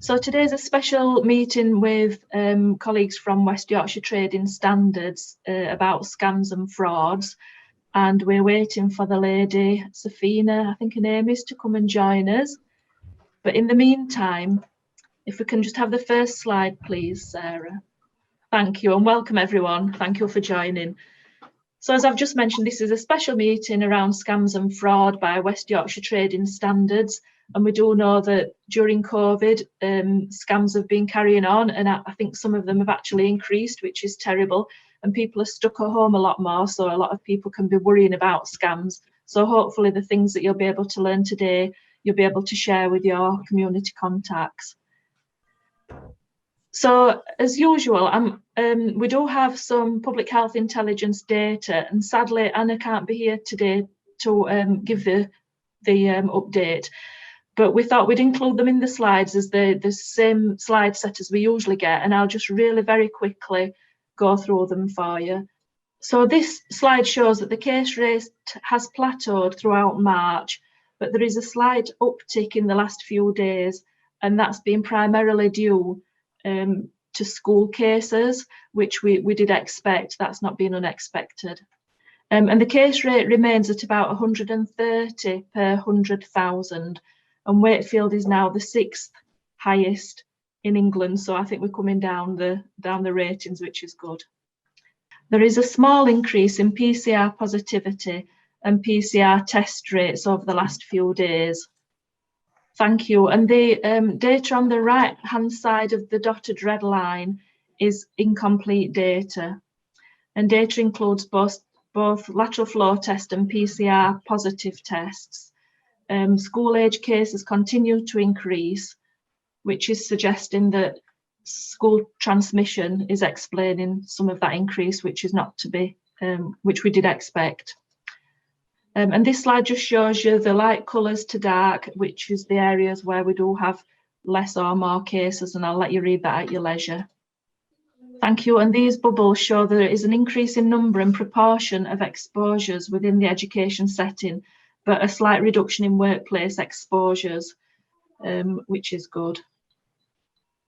So today's a special meeting with colleagues from West Yorkshire Trading Standards about scams and frauds, and we're waiting for the lady, Safina, I think her name is, to come and join us. But in the meantime, if we can just have the first slide, please, Sarah. Thank you, and welcome everyone. Thank you for joining. So as I've just mentioned, this is a special meeting around scams and fraud by West Yorkshire Trading Standards. And we do know that during COVID, scams have been carrying on, and I think some of them have actually increased, which is terrible. And people are stuck at home a lot more, so a lot of people can be worrying about scams. So hopefully the things that you'll be able to learn today, you'll be able to share with your community contacts. So as usual, we do have some public health intelligence data, and sadly Anna can't be here today to give the update. But we thought we'd include them in the slides as the same slide set as we usually get, and I'll just really very quickly go through them for you. So this slide shows that the case rate has plateaued throughout March, but there is a slight uptick in the last few days, and that's been primarily due to school cases, which we did expect. That's not been unexpected. And the case rate remains at about 130 per 100,000. And Wakefield is now the 6th highest in England, so I think we're coming down the ratings, which is good. There is a small increase in PCR positivity and PCR test rates over the last few days. Thank you. And the data on the right-hand side of the dotted red line is incomplete data, and data includes both lateral flow test and PCR positive tests. School-age cases continue to increase, which is suggesting that school transmission is explaining some of that increase, which is not to be, which we did expect. And this slide just shows you the light colours to dark, which is the areas where we do have less or more cases, and I'll let you read that at your leisure. Thank you. And these bubbles show there is an increase in number and proportion of exposures within the education setting, but a slight reduction in workplace exposures, which is good.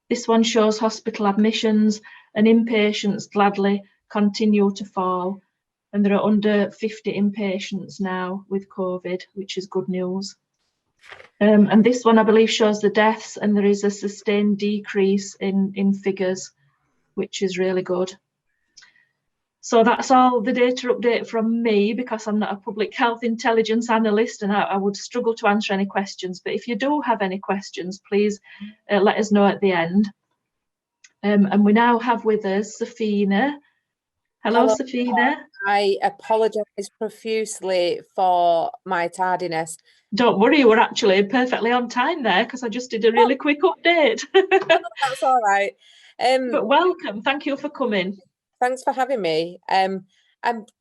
This one shows hospital admissions, and inpatients gladly continue to fall, and there are under 50 inpatients now with COVID, which is good news. And this one, I believe, shows the deaths, and there is a sustained decrease in figures, which is really good. So that's all the data update from me, because I'm not a public health intelligence analyst, and I would struggle to answer any questions. But if you do have any questions, please let us know at the end. And we now have with us Safina. Hello, Safina. I apologise profusely for my tardiness. Don't worry, you were actually perfectly on time there, because I just did a really quick update. That's all right. But welcome. Thank you for coming. Thanks for having me. I'm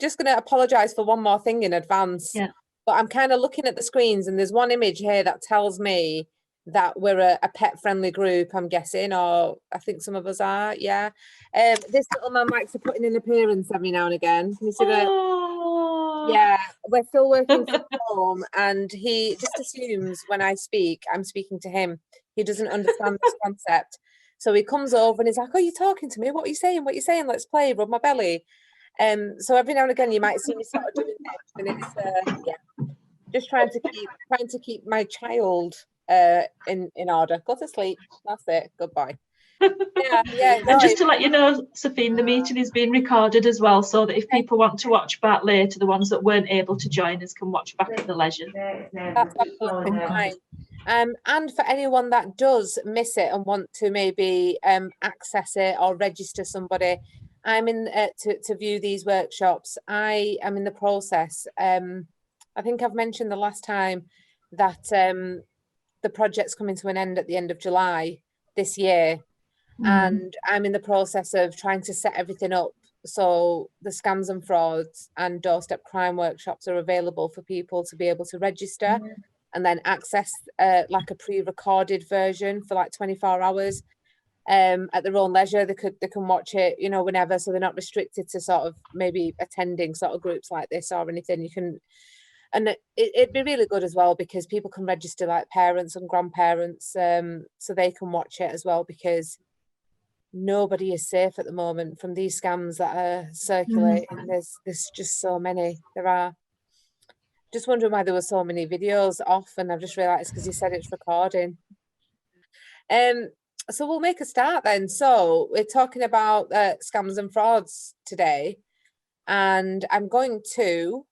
just going to apologise for one more thing in advance. Yeah. But I'm kind of looking at the screens, and there's one image here that tells me that we're a pet-friendly group, I'm guessing, or I think some of us are, yeah. This little man likes to put in an appearance every now and again. Can you see that? Oh. Yeah, we're still working from home, and he just assumes when I speak, I'm speaking to him. He doesn't understand this concept. So he comes over and he's like, "Oh, you're talking to me? What are you saying? What are you saying? Let's play, rub my belly." So every now and again you might see me sort of doing this, and it's yeah, just trying to keep my child in order. Go to sleep. That's it. Goodbye. Yeah. And just to let you know, Safine, the meeting is being recorded as well, so that if people want to watch back later, the ones that weren't able to join us can watch back at the leisure. That's absolutely fine. And for anyone that does miss it and want to maybe access it or register somebody, I'm in to view these workshops. I am in the process. I think I've mentioned the last time that the project's coming to an end at the end of July this year. And I'm in the process of trying to set everything up so the scams and frauds and doorstep crime workshops are available for people to be able to register and then access like a pre-recorded version for like 24 hours at their own leisure. They can watch it, you know, whenever, so they're not restricted to sort of maybe attending sort of groups like this or anything. You can And it'd be really good as well, because people can register like parents and grandparents, so they can watch it as well, because nobody is safe at the moment from these scams that are circulating. There's just so many. There are. Just wondering why there were so many videos off, and I've just realised because you said it's recording. So we'll make a start then. So we're talking about scams and frauds today, and I'm going to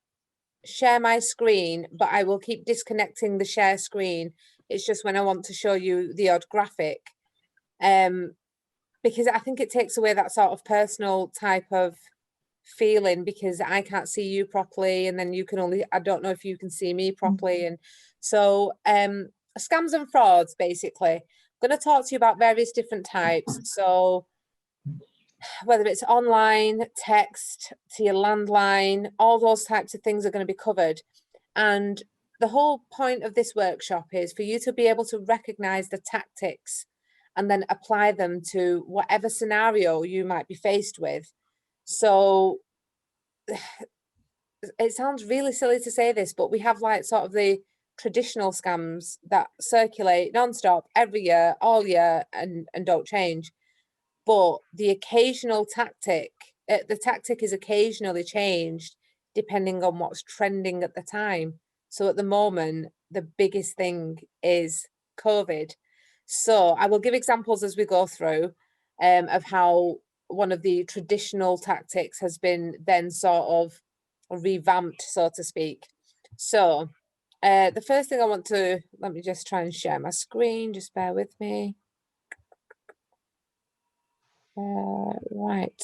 share my screen, but I will keep disconnecting the share screen. It's just when I want to show you the odd graphic, because I think it takes away that sort of personal type of feeling, because I can't see you properly, and then you can only, I don't know if you can see me properly. And so scams and frauds, basically, I'm going to talk to you about various different types. So whether it's online, text, to your landline, all those types of things are going to be covered. And the whole point of this workshop is for you to be able to recognize the tactics and then apply them to whatever scenario you might be faced with. So it sounds really silly to say this, but we have like sort of the traditional scams that circulate non-stop every year, all year, and don't change. But the occasional tactic, the tactic is occasionally changed depending on what's trending at the time. So at the moment, the biggest thing is COVID. So I will give examples as we go through of how one of the traditional tactics has been then sort of revamped, so to speak. So the first thing I want to, let me just try and share my screen, just bear with me. Right.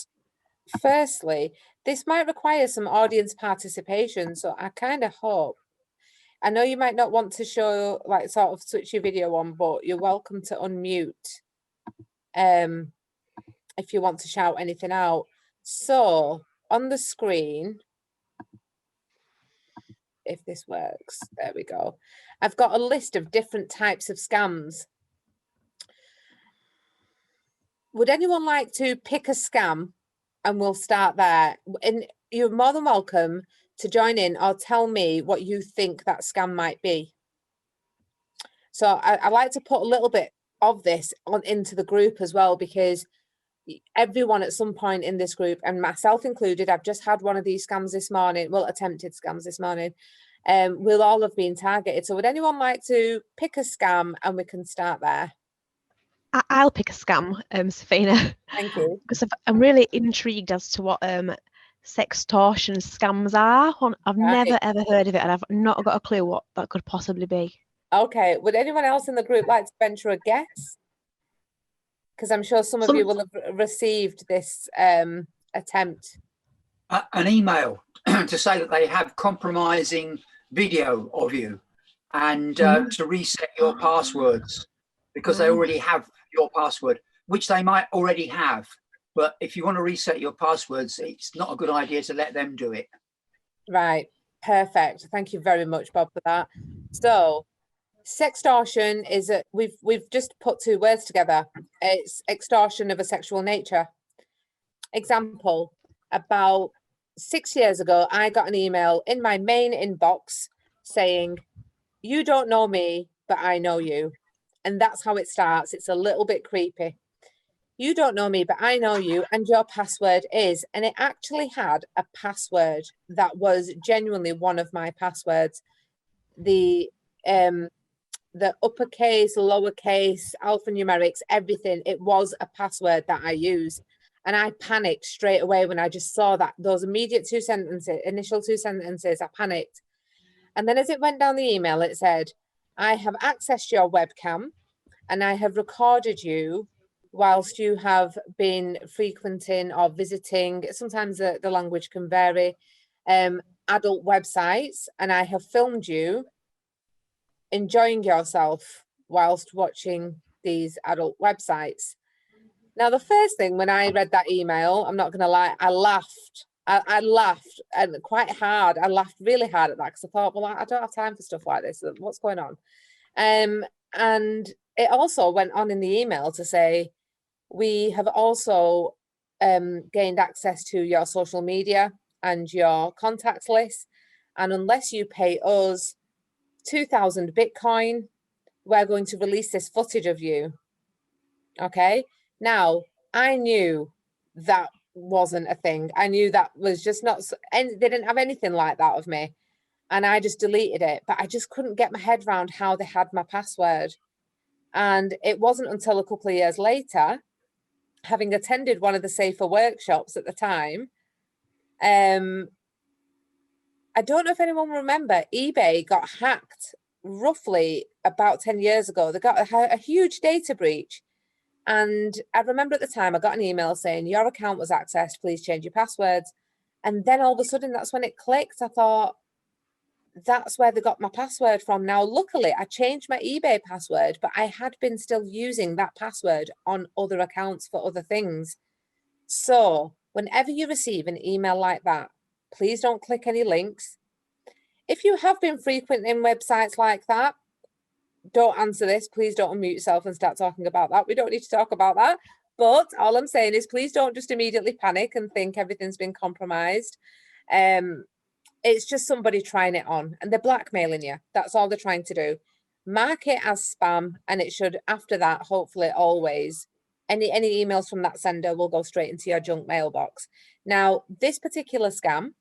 Firstly, this might require some audience participation, so I kind of hope, I know you might not want to show, like sort of switch your video on, but you're welcome to unmute if you want to shout anything out. So on the screen, if this works, there we go. I've got a list of different types of scams. Would anyone like to pick a scam, and we'll start there? And you're more than welcome to join in or tell me what you think that scam might be. So I like to put a little bit of this on into the group as well, because everyone at some point in this group, and myself included, I've just had one of these scams this morning, well, attempted scams this morning, we'll all have been targeted. So would anyone like to pick a scam, and we can start there? I'll pick a scam, Safina. Thank you. Because I'm really intrigued as to what sextortion scams are. I've never ever heard of it, and I've not got a clue what that could possibly be. Okay, would anyone else in the group like to venture a guess? Because I'm sure some of you will have received this attempt. An email to say that they have compromising video of you, and to reset your passwords, because they already have your password, which they might already have. But if you want to reset your passwords, it's not a good idea to let them do it. Right. Perfect. Thank you very much, Bob, for that. So sextortion is we've just put two words together. It's extortion of a sexual nature. Example, about 6 years ago, I got an email in my main inbox saying, "You don't know me, but I know you." And that's how it starts. It's a little bit creepy. "You don't know me, but I know you, and your password is," and it actually had a password that was genuinely one of my passwords. The uppercase, lowercase, alphanumerics, everything, it was a password that I used. And I panicked straight away when I just saw that, those immediate initial two sentences, I panicked. And then as it went down the email, it said, "I have accessed your webcam and I have recorded you whilst you have been frequenting or visiting," sometimes the language can vary, "adult websites, and I have filmed you enjoying yourself whilst watching these adult websites." Now, the first thing when I read that email, I'm not going to lie, I laughed. I laughed, and quite hard. I laughed really hard at that, because I thought, well, I don't have time for stuff like this. What's going on? And it also went on in the email to say, "We have also gained access to your social media and your contacts list, and unless you pay us 2,000 Bitcoin, we're going to release this footage of you. Okay. Now, I knew that wasn't a thing. I knew that was just not, and they didn't have anything like that of me. And I just deleted it, but I just couldn't get my head around how they had my password. And it wasn't until a couple of years later, having attended one of the safer workshops at the time, I don't know if anyone will remember, eBay got hacked roughly about 10 years ago. They got a huge data breach. And I remember at the time, I got an email saying, your account was accessed, please change your passwords. And then all of a sudden, that's when it clicked. I thought, that's where they got my password from. Now, luckily, I changed my eBay password, but I had been still using that password on other accounts for other things. So whenever you receive an email like that, please don't click any links. If you have been frequenting websites like that, don't answer this. Please don't unmute yourself and start talking about that. We don't need to talk about that. But all I'm saying is please don't just immediately panic and think everything's been compromised. It's just somebody trying it on and they're blackmailing you. That's all they're trying to do. Mark it as spam, and it should, after that, hopefully always, any emails from that sender will go straight into your junk mailbox. Now, this particular scam,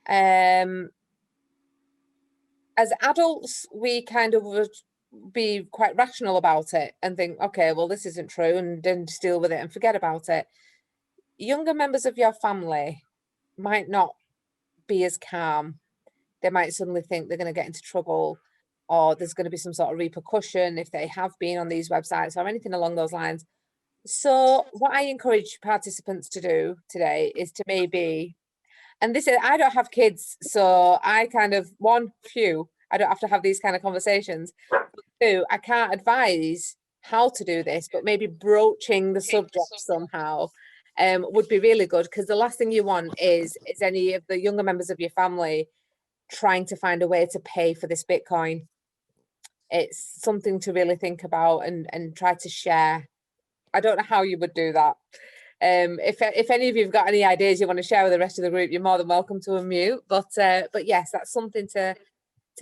as adults, we kind of would be quite rational about it and think, okay, well, this isn't true, and then just deal with it and forget about it. Younger members of your family might not be as calm. They might suddenly think they're going to get into trouble, or there's going to be some sort of repercussion if they have been on these websites or anything along those lines. So what I encourage participants to do today is to maybe, and this is, I don't have kids, so I kind of, I don't have to have these kind of conversations. But two, I can't advise how to do this, but maybe broaching the subject somehow would be really good, because the last thing you want is any of the younger members of your family trying to find a way to pay for this Bitcoin. It's something to really think about and try to share. I don't know how you would do that. If any of you have got any ideas you want to share with the rest of the group, you're more than welcome to unmute. But yes, that's something to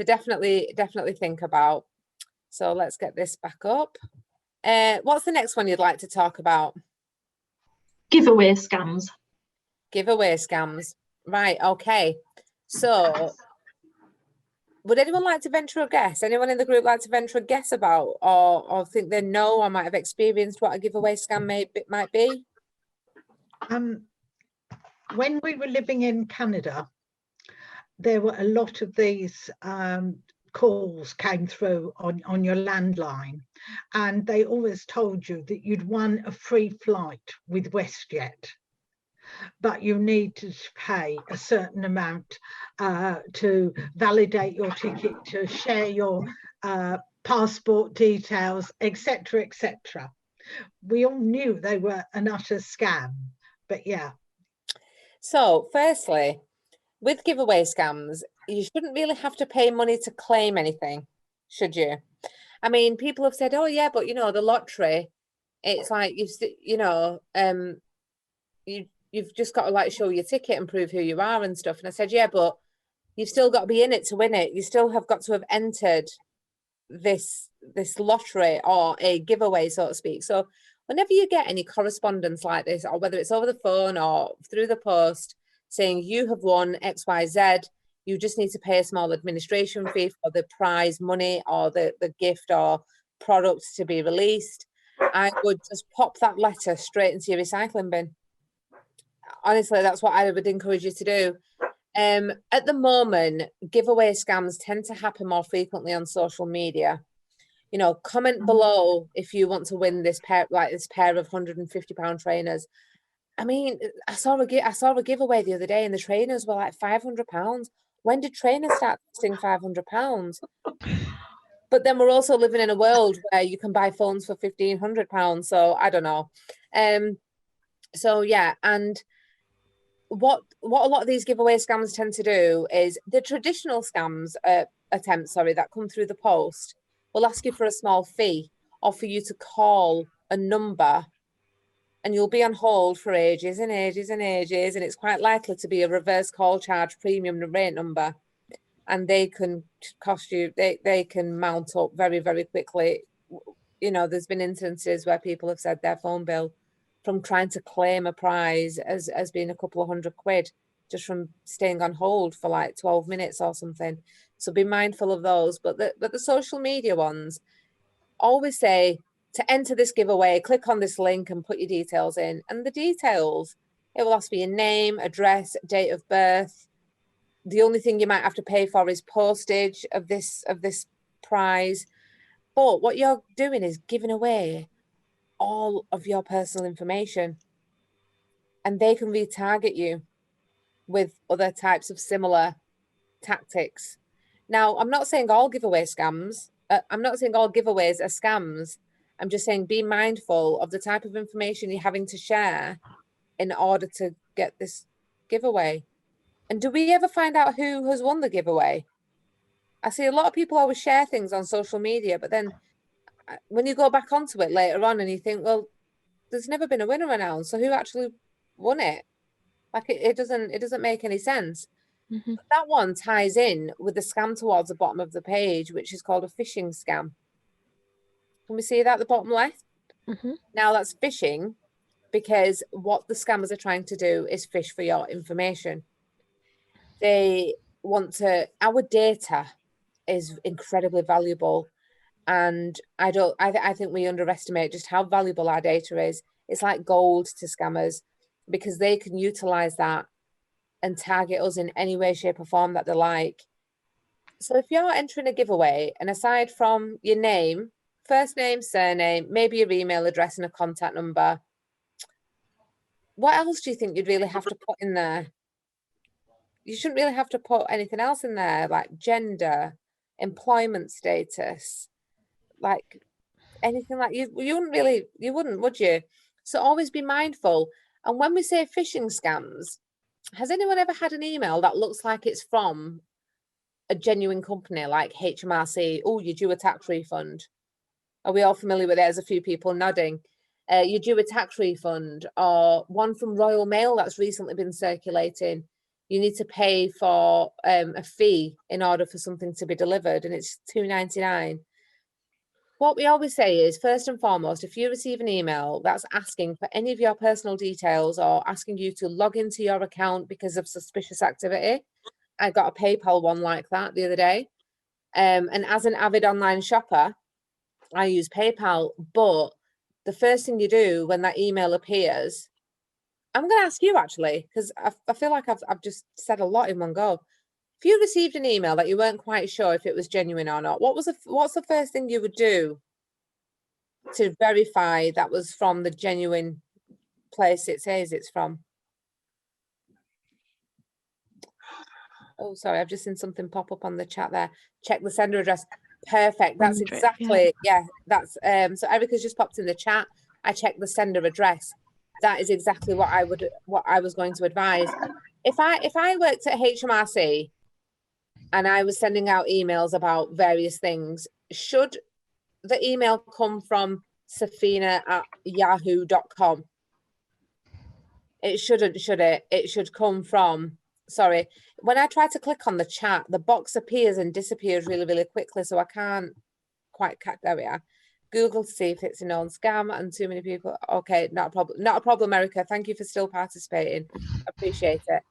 definitely think about. So let's get this back up. What's the next one you'd like to talk about? Giveaway scams. Giveaway scams. Right, okay. So would anyone like to venture a guess? Anyone in the group like to venture a guess about, or think they know or might have experienced what a giveaway scam might be? When we were living in Canada, there were a lot of these calls came through on your landline, and they always told you that you'd won a free flight with WestJet, but you need to pay a certain amount to validate your ticket, to share your passport details, etc., etc. We all knew they were an utter scam, but yeah. So firstly, with giveaway scams, you shouldn't really have to pay money to claim anything, should you? I mean, people have said, oh yeah, but you know, the lottery, it's like, you've just got to like show your ticket and prove who you are and stuff. And I said, yeah, but you've still got to be in it to win it. You still have got to have entered this lottery or a giveaway, so to speak. So whenever you get any correspondence like this, or whether it's over the phone or through the post saying you have won XYZ, you just need to pay a small administration fee for the prize money or the gift or product to be released, I would just pop that letter straight into your recycling bin. Honestly, that's what I would encourage you to do. At the moment, giveaway scams tend to happen more frequently on social media. You know, comment below if you want to win this pair, like this pair of £150 trainers. I mean, I saw a giveaway the other day, and the trainers were like £500. When did trainers start costing £500? But then we're also living in a world where you can buy phones for £1,500. So I don't know. So yeah, and what a lot of these giveaway scams tend to do is the traditional scams attempts that come through the post will ask you for a small fee or for you to call a number, and you'll be on hold for ages and ages and ages, and it's quite likely to be a reverse call charge premium rate number. and they can cost you, they can mount up very, very quickly. You know, there's been instances where people have said their phone bill from trying to claim a prize as being a couple of £100 just from staying on hold for like 12 minutes or something. So be mindful of those. But the social media ones always say to enter this giveaway, click on this link and put your details in. And the details, it will ask for your name, address, date of birth. The only thing you might have to pay for is postage of this prize. But what you're doing is giving away all of your personal information, and they can retarget you with other types of similar tactics. Now, I'm not saying all giveaway scams. I'm not saying all giveaways are scams. I'm just saying be mindful of the type of information you're having to share in order to get this giveaway. And do we ever find out who has won the giveaway? I see a lot of people always share things on social media, but then when you go back onto it later on and you think, well, there's never been a winner announced, so who actually won it? Like it doesn't make any sense. Mm-hmm. But that one ties in with the scam towards the bottom of the page, which is called a phishing scam. Can we see that at the bottom left? Mm-hmm. Now that's phishing because what the scammers are trying to do is fish for your information. They want to, our data is incredibly valuable. And I think we underestimate just how valuable our data is. It's like gold to scammers because they can utilize that and target us in any way, shape or form that they like. So if you're entering a giveaway, and aside from your name, first name, surname, maybe your email address and a contact number, what else do you think you'd really have to put in there? You shouldn't really have to put anything else in there, like gender, employment status, like anything like you wouldn't, would you? So always be mindful. And when we say phishing scams, has anyone ever had an email that looks like it's from a genuine company like HMRC? Oh, you're due a tax refund. Are we all familiar with it? There's a few people nodding. You're due a tax refund, or one from Royal Mail that's recently been circulating. You need to pay for a fee in order for something to be delivered, and it's £2.99. What we always say is, first and foremost, if you receive an email that's asking for any of your personal details or asking you to log into your account because of suspicious activity, I got a PayPal one like that the other day. And as an avid online shopper, I use PayPal. But the first thing you do when that email appears, I'm going to ask you actually, because I feel like I've just said a lot in one go. If you received an email that you weren't quite sure if it was genuine or not, what's the first thing you would do to verify that was from the genuine place it says it's from? Oh, sorry, I've just seen something pop up on the chat there. Check the sender address. Perfect. That's exactly, yeah, that's so Erica's just popped in the chat. I checked the sender address. That is exactly what I was going to advise. If I worked at HMRC and I was sending out emails about various things, should the email come from Safina@yahoo.com? It shouldn't, should it? It should come from, sorry, when I try to click on the chat, the box appears and disappears really, really quickly, so I can't quite catch. There we are. Google to see if it's a known scam, and too many people. Okay, not a problem. Not a problem, Erica. Thank you for still participating. Appreciate it.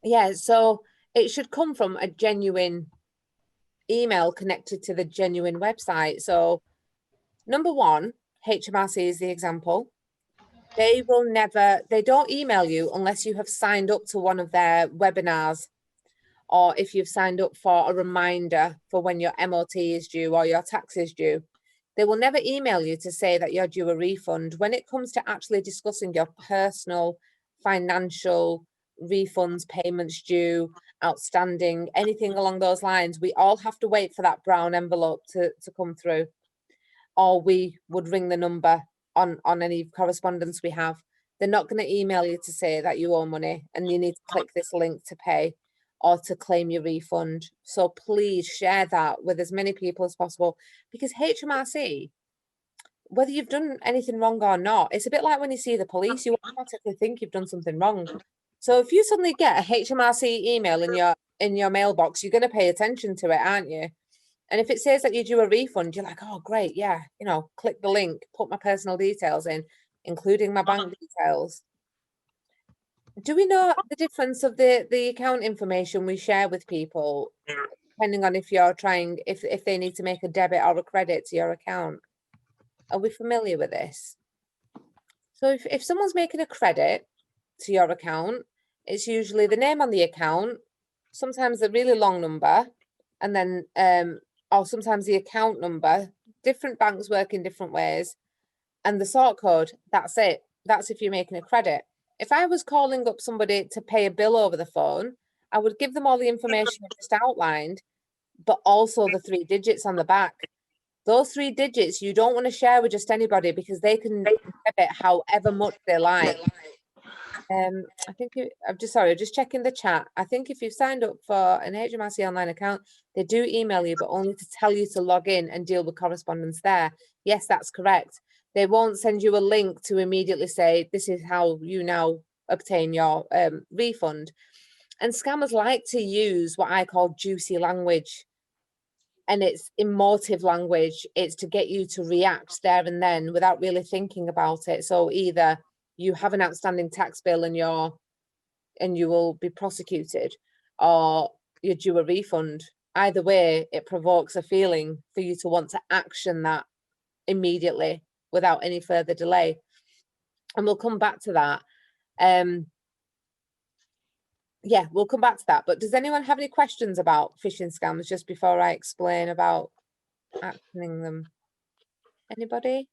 Yeah, so it should come from a genuine email connected to the genuine website. So, number one, HMRC is the example. They don't email you unless you have signed up to one of their webinars, or if you've signed up for a reminder for when your MOT is due or your tax is due. They will never email you to say that you're due a refund. When it comes to actually discussing your personal, financial, refunds, payments due, outstanding, anything along those lines, we all have to wait for that brown envelope to come through, or we would ring the number on any correspondence we have. They're not going to email you to say that you owe money and you need to click this link to pay or to claim your refund. So please share that with as many people as possible, because HMRC, whether you've done anything wrong or not, it's a bit like when you see the police, you automatically think you've done something wrong. So if you suddenly get a HMRC email in your mailbox, you're going to pay attention to it, aren't you? And if it says that you do a refund, you're like, oh, great, yeah, you know, click the link, put my personal details in, including my bank details. Do we know the difference of the account information we share with people, depending on if you're trying, if they need to make a debit or a credit to your account? Are we familiar with this? So if someone's making a credit to your account, it's usually the name on the account, sometimes a really long number, and then or sometimes the account number. Different banks work in different ways, and the sort code. That's it. That's if you're making a credit. If I was calling up somebody to pay a bill over the phone, I would give them all the information I've just outlined, but also the 3 digits on the back. Those 3 digits you don't want to share with just anybody, because they can debit however much they like. I think I'm just checking the chat. I think if you've signed up for an HMRC online account, they do email you, but only to tell you to log in and deal with correspondence there. Yes, that's correct. They won't send you a link to immediately say, this is how you now obtain your refund. And scammers like to use what I call juicy language. And it's emotive language. It's to get you to react there and then without really thinking about it. So either you have an outstanding tax bill and you will be prosecuted, or you're due a refund. Either way, it provokes a feeling for you to want to action that immediately without any further delay. And we'll come back to that. Yeah, we'll come back to that. But does anyone have any questions about phishing scams just before I explain about actioning them? Anybody?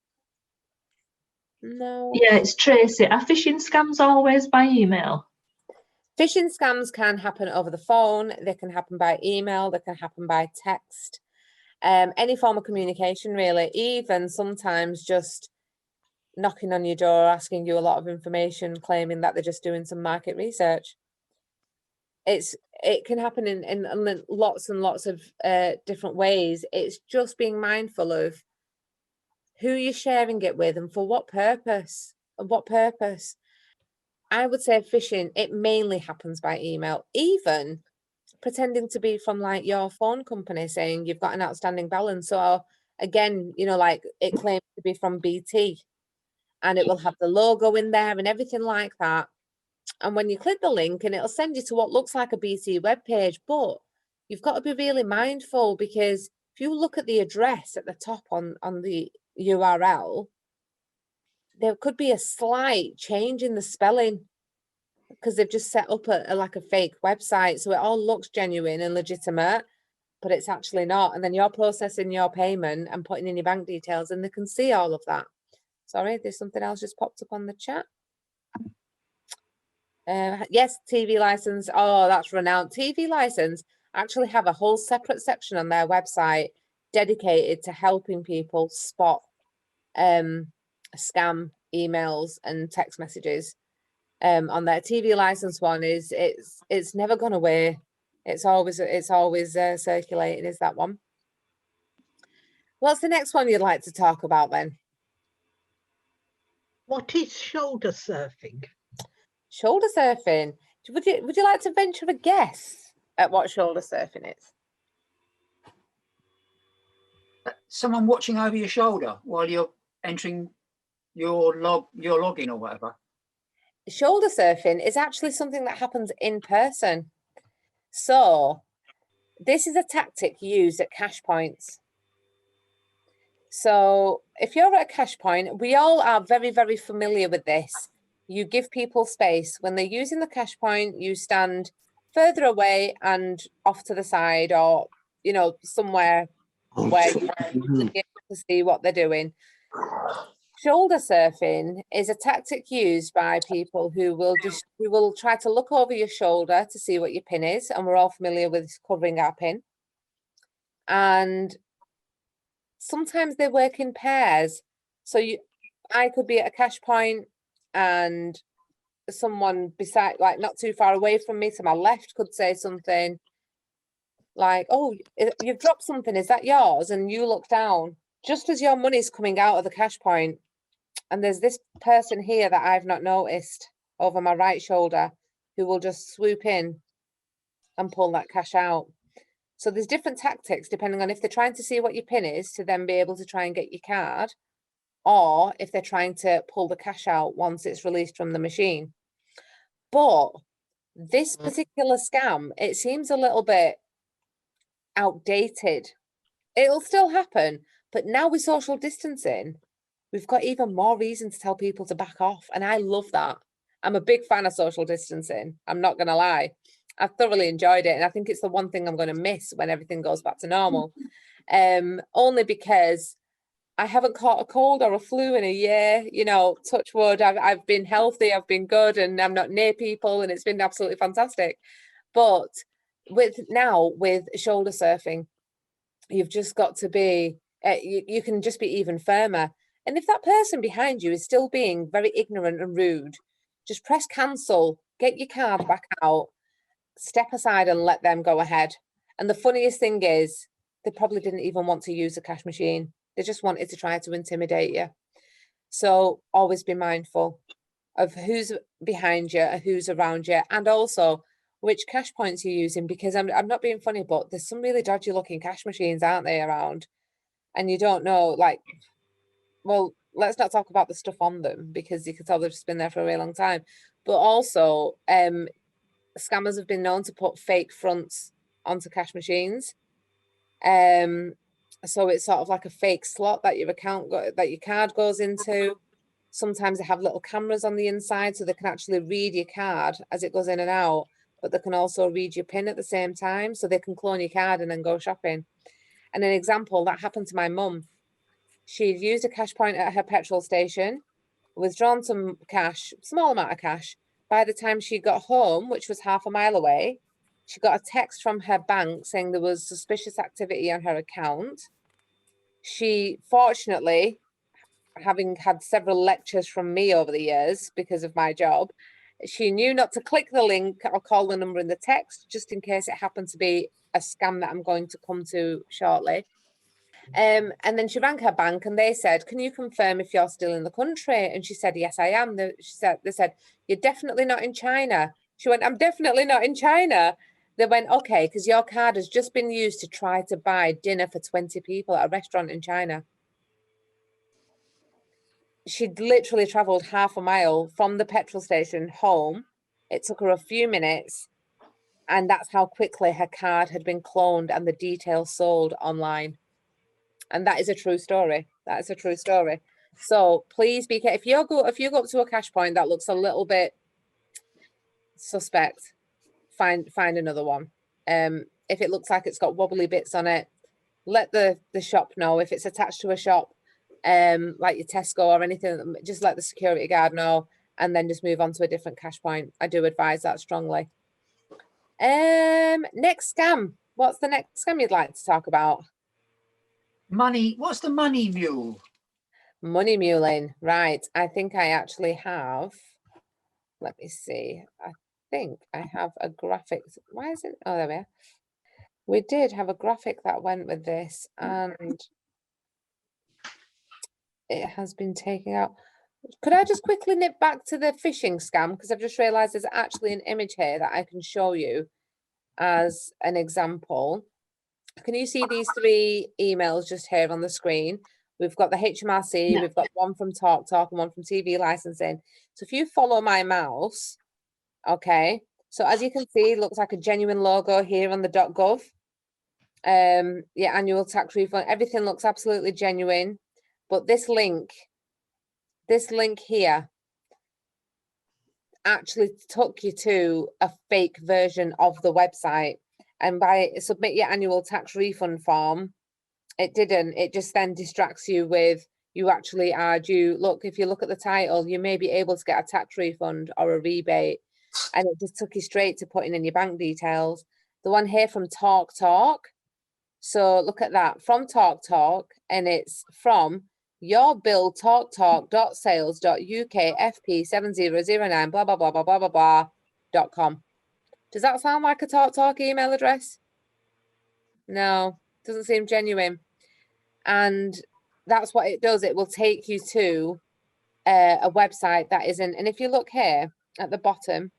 No. Yeah, it's Tracy. Are phishing scams always by email? Phishing scams can happen over the phone. They can happen by email. They can happen by text. Any form of communication, really. Even sometimes just knocking on your door, asking you a lot of information, claiming that they're just doing some market research. It can happen in lots and lots of different ways. It's just being mindful of who you're sharing it with and for what purpose. I would say phishing, it mainly happens by email, even pretending to be from like your phone company saying you've got an outstanding balance. So again, you know, like it claims to be from BT and it will have the logo in there and everything like that. And when you click the link, and it'll send you to what looks like a BT webpage, but you've got to be really mindful, because if you look at the address at the top on the URL, there could be a slight change in the spelling because they've just set up like a fake website. So it all looks genuine and legitimate, but it's actually not. And then you're processing your payment and putting in your bank details, and they can see all of that. Sorry, there's something else just popped up on the chat. Yes, TV license. Oh, that's renowned. TV license actually have a whole separate section on their website dedicated to helping people spot scam emails and text messages. On their TV license one it's never gone away. It's always circulating. Is that one? What's the next one you'd like to talk about then? What is shoulder surfing? Shoulder surfing. Would you like to venture a guess at what shoulder surfing is? Someone watching over your shoulder while you're entering your login or whatever. Shoulder surfing is actually something that happens in person. So this is a tactic used at cash points. So if you're at a cash point, we all are very, very familiar with this. You give people space. When they're using the cash point, you stand further away and off to the side, or, you know, somewhere where you can be able to see what they're doing. Shoulder surfing is a tactic used by people who will try to look over your shoulder to see what your PIN is, and we're all familiar with covering our PIN. And sometimes they work in pairs. So I could be at a cash point, and someone beside, like not too far away from me to my left, could say something like, "Oh, you've dropped something, is that yours?" And you look down just as your money's coming out of the cash point, and there's this person here that I've not noticed over my right shoulder who will just swoop in and pull that cash out. So there's different tactics depending on if they're trying to see what your PIN is to then be able to try and get your card, or if they're trying to pull the cash out once it's released from the machine. But this particular scam, it seems a little bit outdated. It'll still happen, but now with social distancing, we've got even more reason to tell people to back off. And I love that. I'm a big fan of social distancing. I'm not going to lie. I've thoroughly enjoyed it. And I think it's the one thing I'm going to miss when everything goes back to normal. Only because I haven't caught a cold or a flu in a year, you know, touch wood. I've been healthy, I've been good, and I'm not near people, and it's been absolutely fantastic. But with shoulder surfing, you've just got to be, you can just be even firmer. And if that person behind you is still being very ignorant and rude, just press cancel, get your card back out, step aside and let them go ahead. And the funniest thing is, they probably didn't even want to use a cash machine. They just wanted to try to intimidate you. So always be mindful of who's behind you, who's around you, and also which cash points you're using, because I'm not being funny, but there's some really dodgy looking cash machines, aren't they, around? And you don't know, like, well, let's not talk about the stuff on them, because you can tell they've just been there for a really long time. But also, scammers have been known to put fake fronts onto cash machines. So it's sort of like a fake slot that your card goes into. Sometimes they have little cameras on the inside, so they can actually read your card as it goes in and out, but they can also read your PIN at the same time, so they can clone your card and then go shopping. And an example that happened to my mum, she'd used a cash point at her petrol station, withdrawn some cash, small amount of cash. By the time she got home, which was half a mile away, she got a text from her bank saying there was suspicious activity on her account. She, fortunately, having had several lectures from me over the years because of my job, she knew not to click the link or call the number in the text, just in case it happened to be a scam that I'm going to come to shortly. And then she rang her bank and they said, can you confirm if you're still in the country? And she said, yes, I am. They said, you're definitely not in China. She went, I'm definitely not in China. They went, okay, because your card has just been used to try to buy dinner for 20 people at a restaurant in China. She'd literally traveled half a mile from the petrol station home. It took her a few minutes, and that's how quickly her card had been cloned and the details sold online. And that is a true story. That is a true story. So please be careful. If you go up to a cash point that looks a little bit suspect, find another one. If it looks like it's got wobbly bits on it, let the shop know. If it's attached to a shop, like your Tesco or anything, just let the security guard know, and then just move on to a different cash point. I do advise that strongly. Next scam. What's the next scam you'd like to talk about? Money. What's the money mule? Money muling. Right. I think I actually have. Let me see. I think I have a graphic. Why is it? Oh, there we are. We did have a graphic that went with this, and it has been taken out. Could I just quickly nip back to the phishing scam? Because I've just realized there's actually an image here that I can show you as an example. Can you see these three emails just here on the screen? We've got the HMRC, yeah. We've got one from Talk and one from TV licensing. So if you follow my mouse, okay, so as you can see, it looks like a genuine logo here on the .gov. Yeah, annual tax refund, everything looks absolutely genuine. But this link here actually took you to a fake version of the website. And by submit your annual tax refund form, it didn't. It just then distracts you with, you actually are due. Look, if you look at the title, you may be able to get a tax refund or a rebate. And it just took you straight to putting in your bank details. The one here from Talk. So look at that, from Talk, and it's from your bill talktalk.sales.uk.fp7009 blah blah blah blah blah blah blah.com. Does that sound like a Talk email address? No, doesn't seem genuine. And that's what it does. It will take you to a website that isn't. And if you look here at the bottom,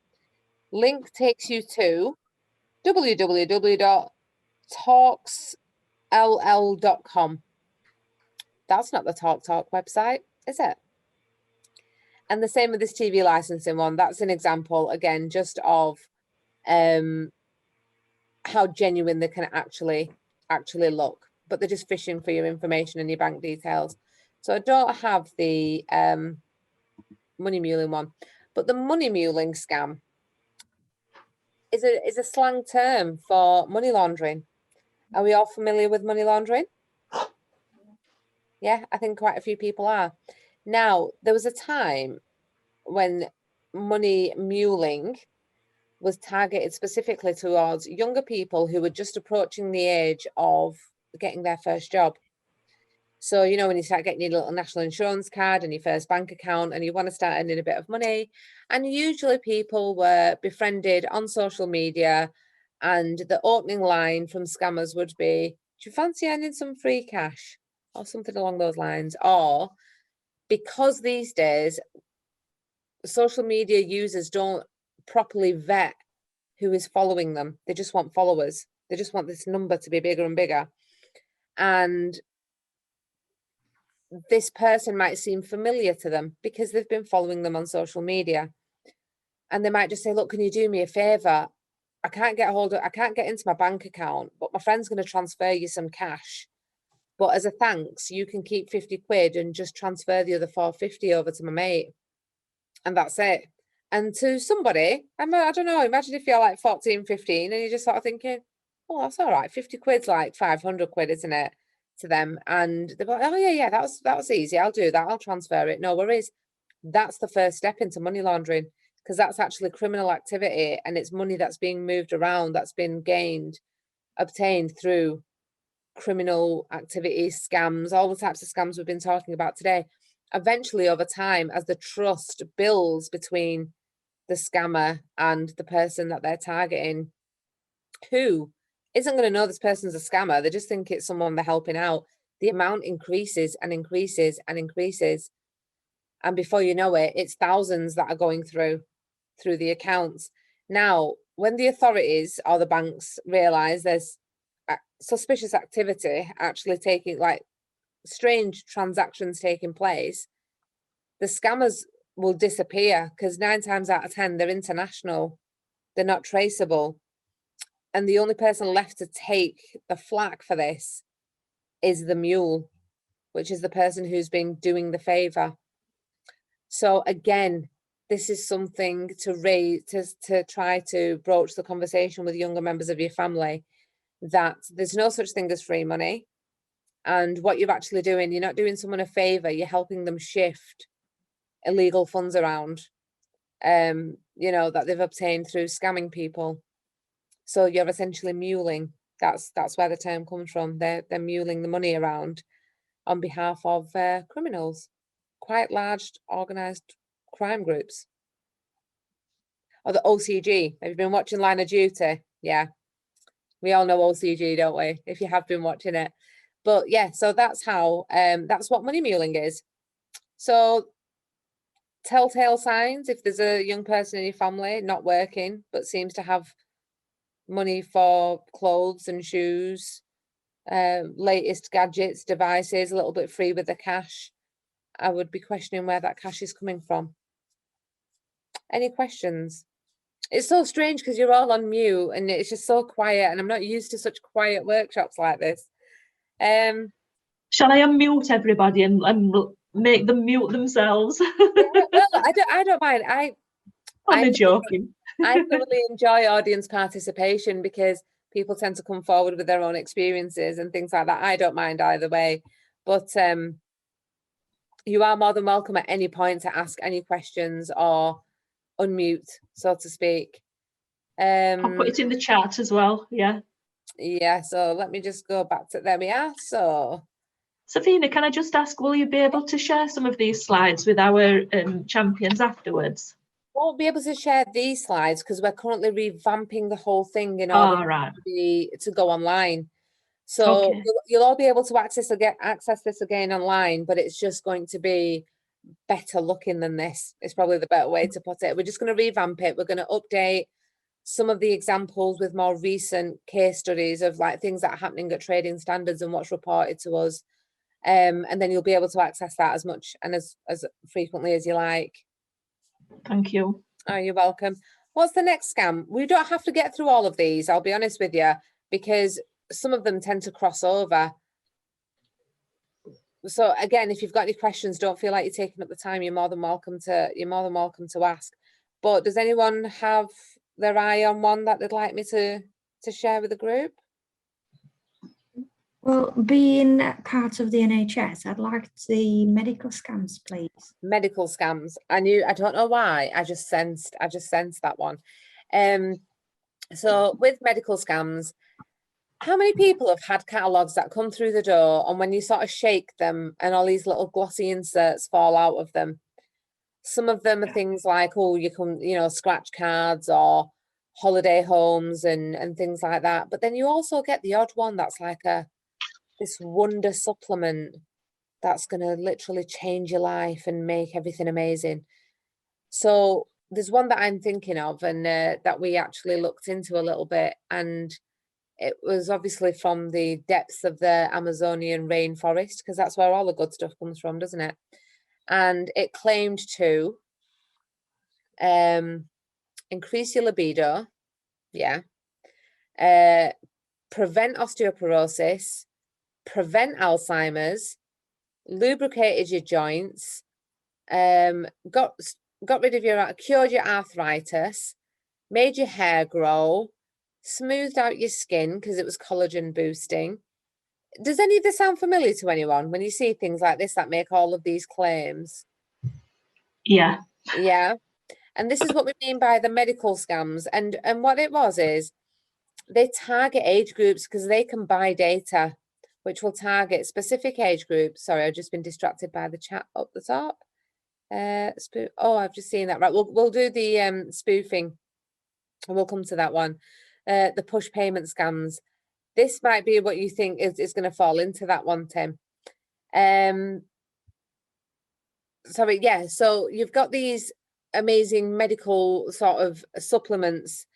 Link takes you to www.talksll.com. That's not the Talk website, is it? And the same with this TV licensing one. That's an example, again, just of how genuine they can actually look. But they're just phishing for your information and your bank details. So I don't have the money muling one. But the money muling scam is a slang term for money laundering. Are we all familiar with money laundering? Yeah, I think quite a few people are. Now, there was a time when money muling was targeted specifically towards younger people who were just approaching the age of getting their first job. So, you know, when you start getting your little national insurance card and your first bank account and you want to start earning a bit of money, and usually people were befriended on social media, and the opening line from scammers would be, do you fancy earning some free cash? Or something along those lines. Or, because these days social media users don't properly vet who is following them, they just want followers, they just want this number to be bigger and bigger, and this person might seem familiar to them because they've been following them on social media, and they might just say, look, can you do me a favor? I can't get into my bank account, but my friend's going to transfer you some cash, but as a thanks you can keep 50 quid and just transfer the other 450 over to my mate, and that's it. And to somebody, I don't know, imagine if you're like 14, 15 and you're just sort of thinking, oh, that's all right, 50 quid's like 500 quid, isn't it, to them? And they're like, oh yeah, that was easy, I'll do that, I'll transfer it, no worries. That's the first step into money laundering, because that's actually criminal activity, and it's money that's being moved around, that's been obtained through criminal activities, scams, all the types of scams we've been talking about today. Eventually, over time, as the trust builds between the scammer and the person that they're targeting, who isn't going to know this person's a scammer, they just think it's someone they're helping out, the amount increases and increases and increases. And before you know it, it's thousands that are going through the accounts. Now, when the authorities or the banks realize there's suspicious activity actually taking, like strange transactions taking place, the scammers will disappear, because 9 times out of 10 they're international, they're not traceable, and the only person left to take the flak for this is the mule, which is the person who's been doing the favor. So again, this is something to raise, to try to broach the conversation with younger members of your family, that there's no such thing as free money, and what you're actually doing, you're not doing someone a favor, you're helping them shift illegal funds around, you know, that they've obtained through scamming people. So you're essentially muling. That's where the term comes from. They're muling the money around on behalf of criminals, quite large organised crime groups. Or the OCG. Have you been watching Line of Duty? Yeah, we all know OCG, don't we? If you have been watching it. But yeah, so that's how that's what money muling is. So telltale signs: if there's a young person in your family not working but seems to have money for clothes and shoes, latest gadgets, devices, a little bit free with the cash, I would be questioning where that cash is coming from. Any questions? It's so strange because you're all on mute and it's just so quiet, and I'm not used to such quiet workshops like this. Shall I unmute everybody and make them mute themselves? Yeah, well, I don't mind. I'm joking. I thoroughly enjoy audience participation because people tend to come forward with their own experiences and things like that. I don't mind either way, but you are more than welcome at any point to ask any questions or unmute, so to speak. I'll put it in the chat as well. Yeah, so let me just go back to, there we are. So Safina, can I just ask, will you be able to share some of these slides with our champions afterwards? Won't be able to share these slides because we're currently revamping the whole thing in order to go online. So okay, you'll all be able to access this again online, but it's just going to be better looking than this. It's probably the better way to put it. We're just going to revamp it. We're going to update some of the examples with more recent case studies of like things that are happening at trading standards and what's reported to us. And then you'll be able to access that as much and as frequently as you like. Thank you. Oh, you're welcome. What's the next scam? We don't have to get through all of these, I'll be honest with you, because some of them tend to cross over. So again, if you've got any questions, don't feel like you're taking up the time. You're more than welcome to ask. But does anyone have their eye on one that they'd like me to share with the group? Well, being part of the NHS, I'd like the medical scams, please. Medical scams. I don't know why. I just sensed that one. So with medical scams, how many people have had catalogues that come through the door and when you sort of shake them and all these little glossy inserts fall out of them? Some of them are things like, oh, scratch cards or holiday homes and things like that. But then you also get the odd one that's like this wonder supplement that's going to literally change your life and make everything amazing. So there's one that I'm thinking of and that we actually looked into a little bit, and it was obviously from the depths of the Amazonian rainforest, because that's where all the good stuff comes from, doesn't it? And it claimed to increase your libido, prevent osteoporosis, prevent Alzheimer's, lubricated your joints, got rid of cured your arthritis, made your hair grow, smoothed out your skin because it was collagen boosting. Does any of this sound familiar to anyone when you see things like this that make all of these claims? Yeah. Yeah. And this is what we mean by the medical scams. And what it was is they target age groups because they can buy data which will target specific age groups. Sorry, I've just been distracted by the chat up the top. Oh, I've just seen that. Right, we'll do the spoofing, and we'll come to that one. The push payment scams. This might be what you think is going to fall into that one, Tim. Sorry, yeah. So you've got these amazing medical sort of supplements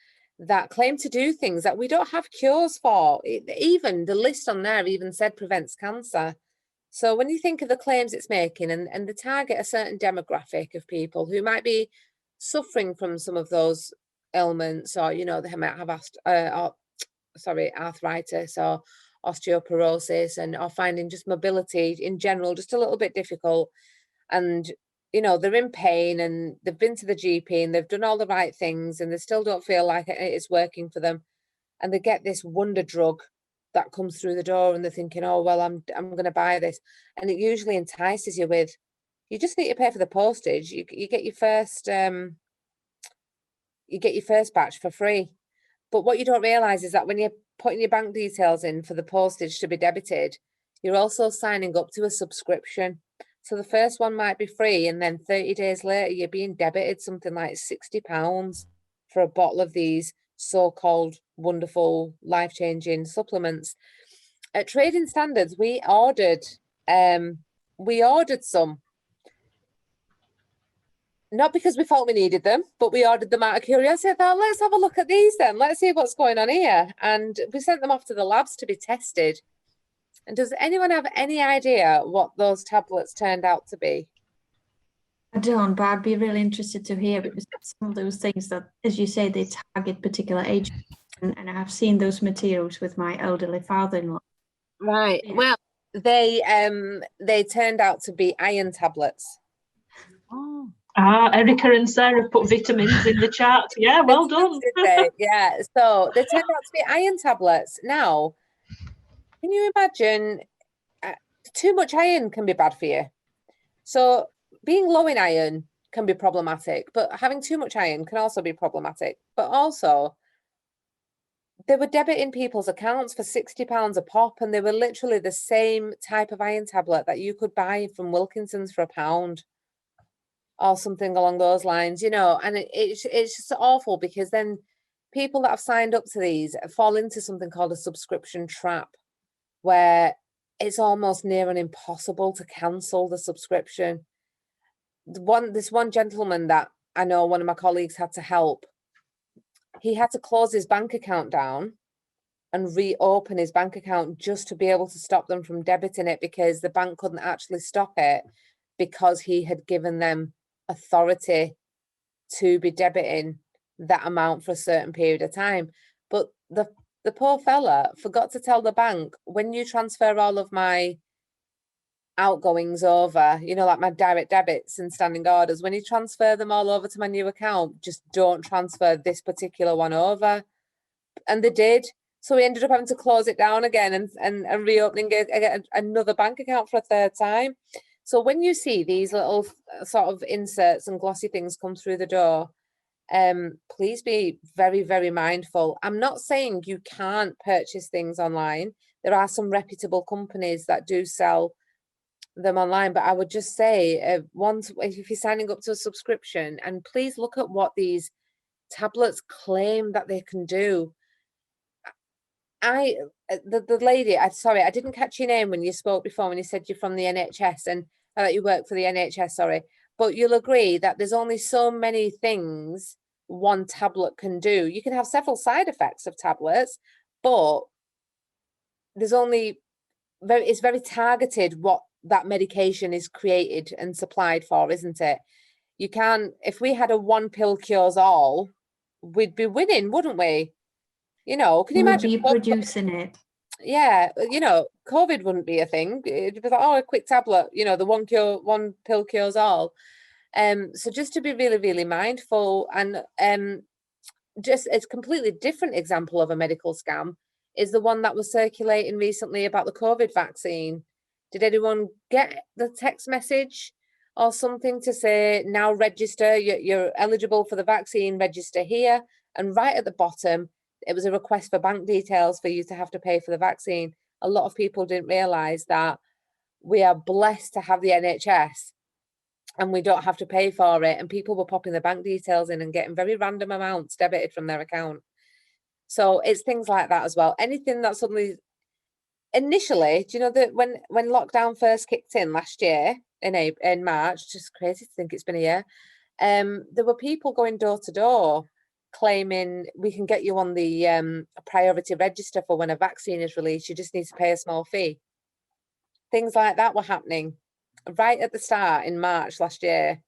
that claim to do things that we don't have cures for. Even the list on there even said prevents cancer. So when you think of the claims it's making and the target a certain demographic of people who might be suffering from some of those ailments, or they might have arthritis or osteoporosis, or finding just mobility in general just a little bit difficult, and they're in pain and they've been to the GP and they've done all the right things and they still don't feel like it's working for them, and they get this wonder drug that comes through the door and they're thinking, oh well, I'm going to buy this, and it usually entices you with, you just need to pay for the postage. You get your first batch for free. But what you don't realize is that when you're putting your bank details in for the postage to be debited, you're also signing up to a subscription. So the first one might be free, and then 30 days later, you're being debited something like £60 for a bottle of these so-called wonderful, life-changing supplements. At Trading Standards, we ordered some. Not because we felt we needed them, but we ordered them out of curiosity. I thought, let's have a look at these then. Let's see what's going on here. And we sent them off to the labs to be tested. And does anyone have any idea what those tablets turned out to be? I don't, but I'd be really interested to hear, because some of those things that, as you say, they target particular age, and I have seen those materials with my elderly father-in-law. Right. Yeah. Well, they turned out to be iron tablets. Oh. Erica and Sarah put vitamins in the chat. Yeah, well done. Yeah, so they turned out to be iron tablets. Now, can you imagine, too much iron can be bad for you. So being low in iron can be problematic, but having too much iron can also be problematic. But also, they were debiting people's accounts for £60 a pop, and they were literally the same type of iron tablet that you could buy from Wilkinson's for £1 or something along those lines, and it's just awful, because then people that have signed up to these fall into something called a subscription trap, where it's almost near and impossible to cancel the subscription. This one gentleman that I know, one of my colleagues had to help, he had to close his bank account down and reopen his bank account just to be able to stop them from debiting it, because the bank couldn't actually stop it because he had given them authority to be debiting that amount for a certain period of time. But the poor fella forgot to tell the bank, when you transfer all of my outgoings over, you know, like my direct debits and standing orders, when you transfer them all over to my new account, just don't transfer this particular one over. And they did. So we ended up having to close it down again and reopening another bank account for a third time. So when you see these little sort of inserts and glossy things come through the door, please be very, very mindful. I'm not saying you can't purchase things online. There are some reputable companies that do sell them online, but I would just say, once, if you're signing up to a subscription, and please look at what these tablets claim that they can do. The lady, sorry, I didn't catch your name when you spoke before, when you said you're from the NHS and that you work for the NHS, sorry, but you'll agree that there's only so many things one tablet can do. You can have several side effects of tablets, but there's only it's very targeted what that medication is created and supplied for, isn't it? You can't, if we had a one pill cures all, we'd be winning, wouldn't we? You know, can you imagine? We'll be producing it. Yeah, you know, COVID wouldn't be a thing. It'd be like, oh, a quick tablet, you know, the one pill cures all. So just to be really, really mindful, and just a completely different example of a medical scam is the one that was circulating recently about the COVID vaccine. Did anyone get the text message or something to say, now register, you're eligible for the vaccine, register here? And right at the bottom, it was a request for bank details for you to have to pay for the vaccine. A lot of people didn't realise that we are blessed to have the NHS and we don't have to pay for it. And people were popping their bank details in and getting very random amounts debited from their account. So it's things like that as well. Anything that suddenly, initially, do you know that when lockdown first kicked in last year in March, just crazy to think it's been a year, there were people going door to door claiming we can get you on the priority register for when a vaccine is released. You just need to pay a small fee. Things like that were happening right at the start in March last year.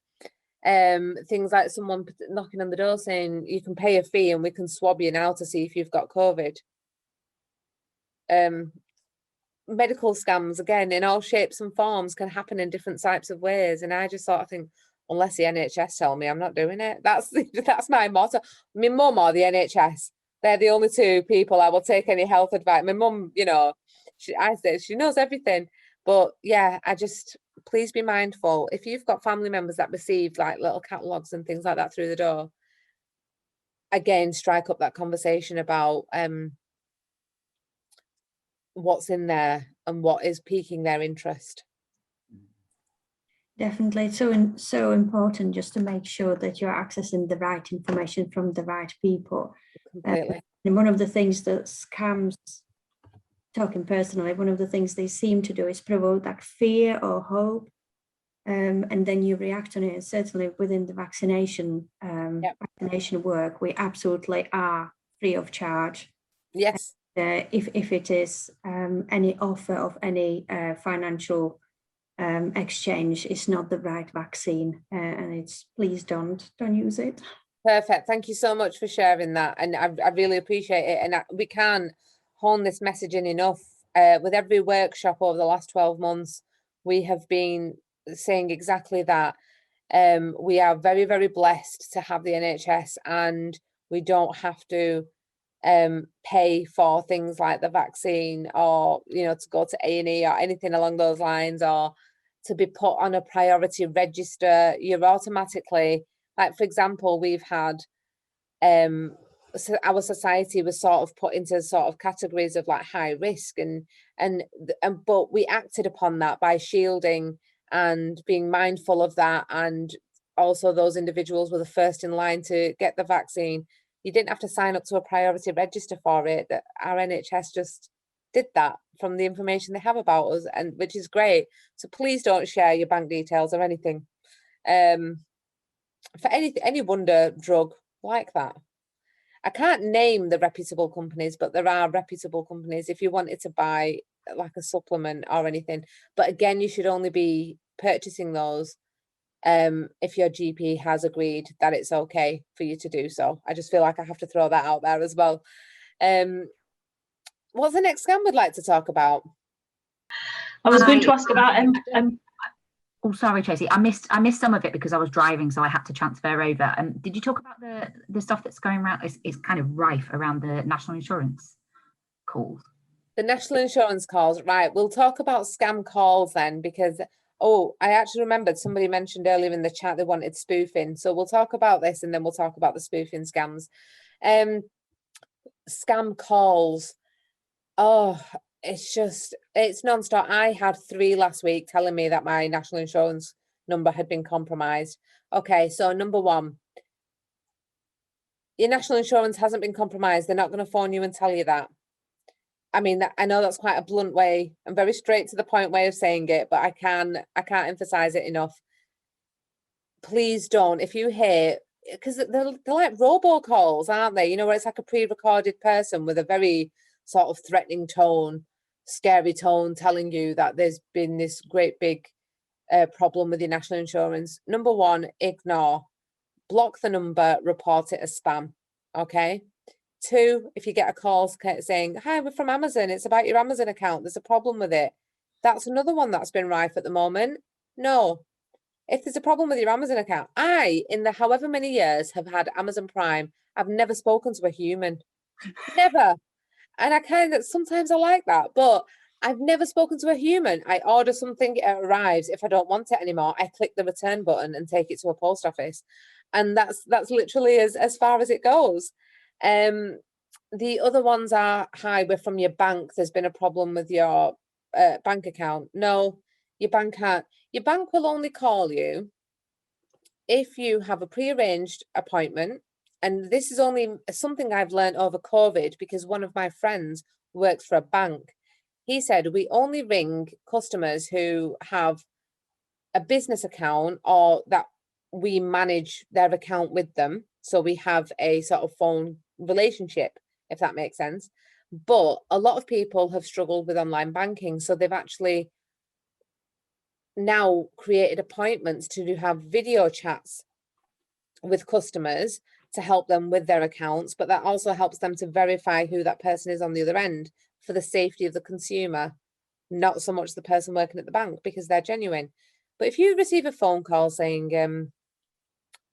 Things like someone knocking on the door saying you can pay a fee and we can swab you now to see if you've got COVID. Medical scams, again, in all shapes and forms, can happen in different types of ways. And I just sort of think, unless the NHS tell me, I'm not doing it. That's my motto. My mum or the NHS, they're the only two people I will take any health advice. My mum, you know, she knows everything. But yeah, please be mindful. If you've got family members that receive like little catalogues and things like that through the door, again, strike up that conversation about what's in there and what is piquing their interest. Definitely, so important just to make sure that you're accessing the right information from the right people. Completely. And one of the things that scams, talking personally, one of the things they seem to do is provoke that fear or hope, and then you react on it. And certainly within the vaccination work, we absolutely are free of charge. Yes. If it is any offer of any financial exchange, is not the right vaccine, and it's, please don't use it. Perfect. Thank you so much for sharing that, and I really appreciate it. And we can't hone this message in enough. With every workshop over the last 12 months, we have been saying exactly that. We are very, very blessed to have the NHS, and we don't have to pay for things like the vaccine, or to go to A&E or anything along those lines, or to be put on a priority register. You're automatically, like, for example, we've had so our society was sort of put into sort of categories of like high risk, but we acted upon that by shielding and being mindful of that, and also those individuals were the first in line to get the vaccine. You didn't have to sign up to a priority register for it. That our NHS just did that from the information they have about us, and which is great. So please don't share your bank details or anything for any wonder drug like that. I can't name the reputable companies, but there are reputable companies if you wanted to buy like a supplement or anything. But again, you should only be purchasing those if your GP has agreed that it's okay for you to do so. I just feel like I have to throw that out there as well. What's the next scam we'd like to talk about? I was going to ask about Oh, sorry, Tracy. I missed some of it because I was driving, so I had to transfer over. Did you talk about the stuff that's going around? Is kind of rife around the national insurance calls. The national insurance calls, right? We'll talk about scam calls then, because I actually remembered somebody mentioned earlier in the chat they wanted spoofing. So we'll talk about this, and then we'll talk about the spoofing scams. Scam calls. Oh, it's non-stop. I had 3 last week telling me that my national insurance number had been compromised. Okay, so number 1, your national insurance hasn't been compromised. They're not going to phone you and tell you that. I mean, I know that's quite a blunt way and very straight to the point way of saying it, but I can't emphasize it enough. Please don't, if you hear, because they're like robocalls, aren't they? You know, where it's like a pre-recorded person with a very sort of threatening tone, scary tone, telling you that there's been this great big problem with your national insurance. Number 1, ignore, block the number, report it as spam. Okay. 2, if you get a call saying, hi, we're from Amazon, it's about your Amazon account, there's a problem with it. That's another one that's been rife at the moment. No. If there's a problem with your Amazon account, in the however many years have had Amazon Prime, I've never spoken to a human. Never. And sometimes I like that, but I've never spoken to a human. I order something, it arrives. If I don't want it anymore, I click the return button and take it to a post office. And that's literally as far as it goes. The other ones are, hi, we're from your bank. There's been a problem with your bank account. No, your bank will only call you if you have a prearranged appointment. And this is only something I've learned over COVID, because one of my friends works for a bank. He said, we only ring customers who have a business account or that we manage their account with them. So we have a sort of phone relationship, if that makes sense. But a lot of people have struggled with online banking. So they've actually now created appointments to have video chats with customers to help them with their accounts, but that also helps them to verify who that person is on the other end for the safety of the consumer, not so much the person working at the bank, because they're genuine. But if you receive a phone call saying,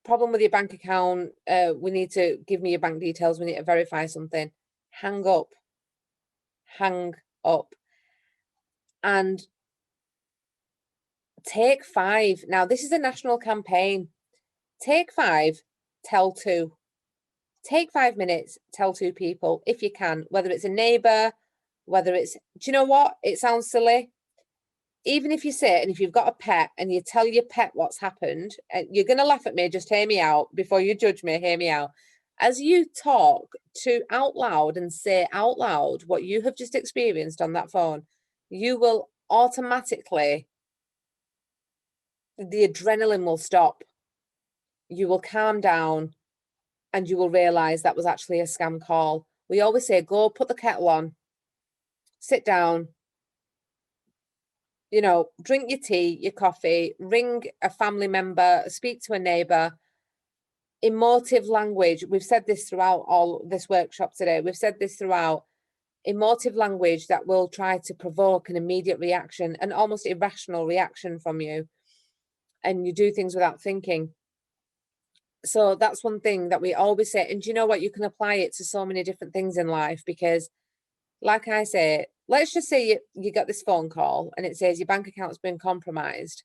problem with your bank account, we need to give me your bank details, we need to verify something, hang up. And take 5. Now, this is a national campaign. Take 5, tell 2. Take 5 minutes, tell 2 people if you can, whether it's a neighbour, whether it's, do you know what? It sounds silly. Even if you sit and if you've got a pet and you tell your pet what's happened, and you're going to laugh at me, just hear me out before you judge me, hear me out. As you talk to out loud and say out loud what you have just experienced on that phone, you will automatically, the adrenaline will stop. You will calm down and you will realize that was actually a scam call. We always say, go put the kettle on, sit down, you know, drink your tea, your coffee, ring a family member, speak to a neighbor. Emotive language. We've said this throughout all this workshop today. We've said this throughout. Emotive language that will try to provoke an immediate reaction, an almost irrational reaction from you. And you do things without thinking. So that's one thing that we always say. And you know what? You can apply it to so many different things in life, because like I say, let's just say you got this phone call and it says your bank account's been compromised,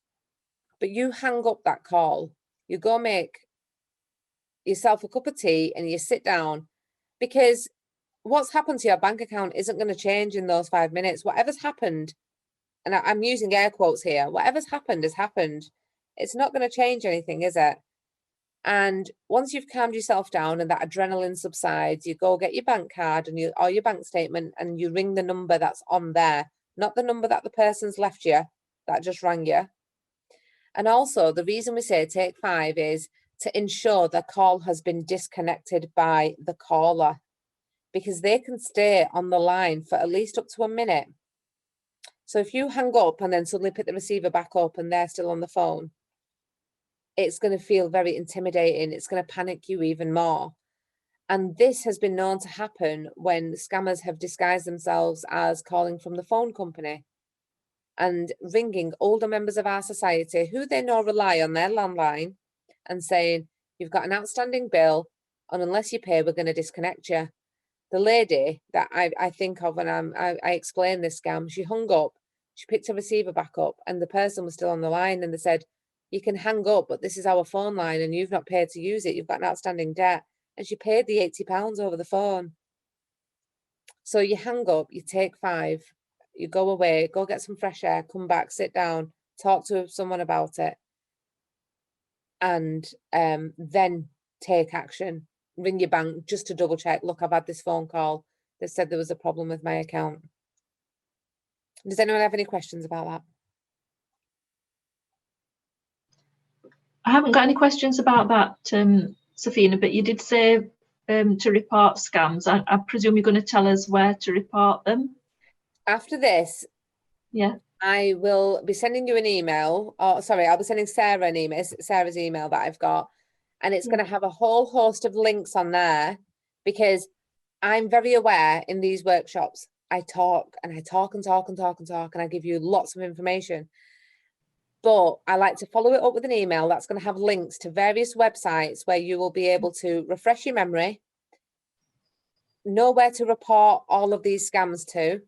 but you hang up that call. You go make yourself a cup of tea and you sit down, because what's happened to your bank account isn't going to change in those 5 minutes. Whatever's happened, and I'm using air quotes here, whatever's happened has happened. It's not going to change anything, is it? And once you've calmed yourself down and that adrenaline subsides, you go get your bank card and or your bank statement, and you ring the number that's on there, not the number that the person's left you, that just rang you. And also, the reason we say take 5 is to ensure the call has been disconnected by the caller, because they can stay on the line for at least up to a minute. So if you hang up and then suddenly pick the receiver back up and they're still on the phone, it's going to feel very intimidating. It's going to panic you even more. And this has been known to happen when scammers have disguised themselves as calling from the phone company and ringing older members of our society who they know rely on their landline and saying, you've got an outstanding bill, and unless you pay, we're going to disconnect you. The lady that I think of when I explained this scam, she hung up, she picked her receiver back up, and the person was still on the line, and they said, you can hang up, but this is our phone line and you've not paid to use it. You've got an outstanding debt. And she paid the £80 over the phone. So you hang up, you take 5, you go away, go get some fresh air, come back, sit down, talk to someone about it, and then take action. Ring your bank just to double check. Look, I've had this phone call. They said there was a problem with my account. Does anyone have any questions about that? I haven't got any questions about that, Safina, but you did say to report scams. I presume you're going to tell us where to report them. After this, yeah, I will be sending you an email. Or sorry, I'll be sending Sarah an email. Sarah's email that I've got, and it's going to have a whole host of links on there, because I'm very aware in these workshops. I talk and I talk and talk and talk and talk, and I give you lots of information. But I like to follow it up with an email that's going to have links to various websites where you will be able to refresh your memory, know where to report all of these scams to,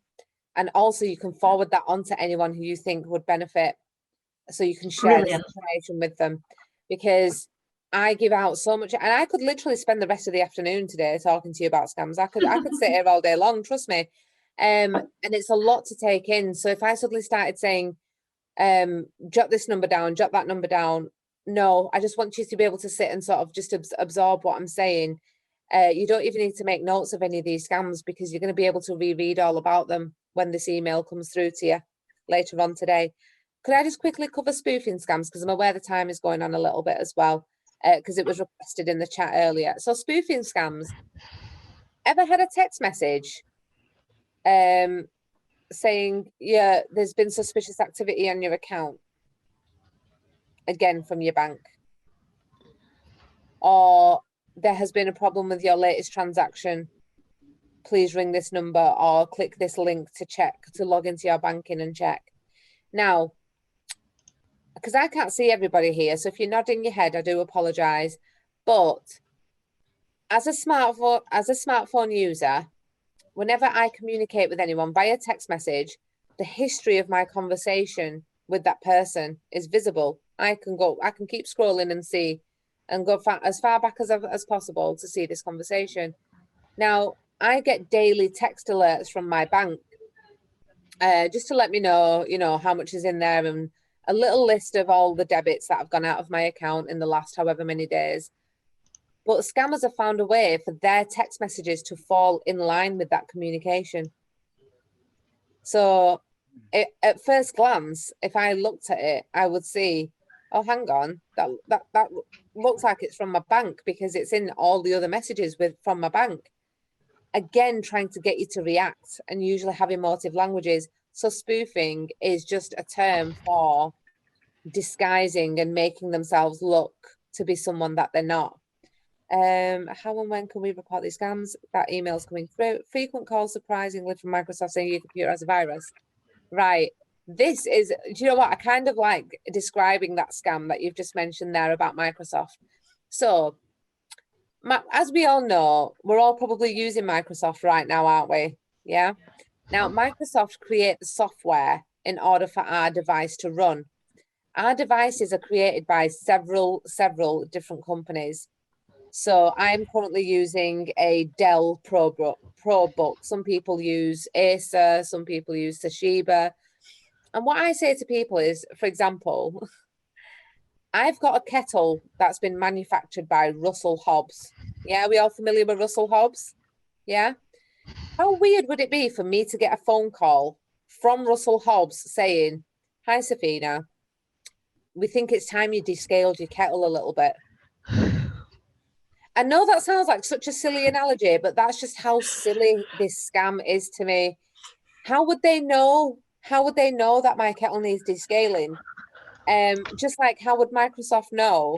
and also you can forward that on to anyone who you think would benefit, so you can share this information with them. Because I give out so much, and I could literally spend the rest of the afternoon today talking to you about scams. I could sit here all day long, trust me. And it's a lot to take in. So if I suddenly started saying, jot this number down, jot that number down, no, I just want you to be able to sit and sort of just absorb what I'm saying. You don't even need to make notes of any of these scams, because you're going to be able to reread all about them when this email comes through to you later on today. Could I just quickly cover spoofing scams, because I'm aware the time is going on a little bit as well, because it was requested in the chat earlier. So spoofing scams. Ever had a text message saying, yeah, there's been suspicious activity on your account, again from your bank, or there has been a problem with your latest transaction, please ring this number or click this link to log into your banking and check? Now, because I can't see everybody here, so if you're nodding your head, I do apologize, but as a smartphone user, whenever I communicate with anyone via text message, the history of my conversation with that person is visible. I can keep scrolling and see, and go as far back as possible to see this conversation. Now, I get daily text alerts from my bank, just to let me know, how much is in there, and a little list of all the debits that have gone out of my account in the last however many days. But scammers have found a way for their text messages to fall in line with that communication. So at first glance, if I looked at it, I would see, oh, hang on, that looks like it's from my bank, because it's in all the other messages from my bank. Again, trying to get you to react, and usually have emotive languages. So spoofing is just a term for disguising and making themselves look to be someone that they're not. How and when can we report these scams? That email's coming through. Frequent calls, surprisingly, from Microsoft saying your computer has a virus. Right. This is, do you know what? I kind of like describing that scam that you've just mentioned there about Microsoft. So, as we all know, we're all probably using Microsoft right now, aren't we? Yeah. Now, Microsoft create the software in order for our device to run. Our devices are created by several different companies. So I'm currently using a Dell ProBook. Some people use Acer, some people use Toshiba. And what I say to people is, for example, I've got a kettle that's been manufactured by Russell Hobbs. Yeah, we all familiar with Russell Hobbs? Yeah. How weird would it be for me to get a phone call from Russell Hobbs saying, hi, Safina, we think it's time you descaled your kettle a little bit. I know that sounds like such a silly analogy, but that's just how silly this scam is to me. How would they know? How would they know that my kettle needs descaling? Just like how would Microsoft know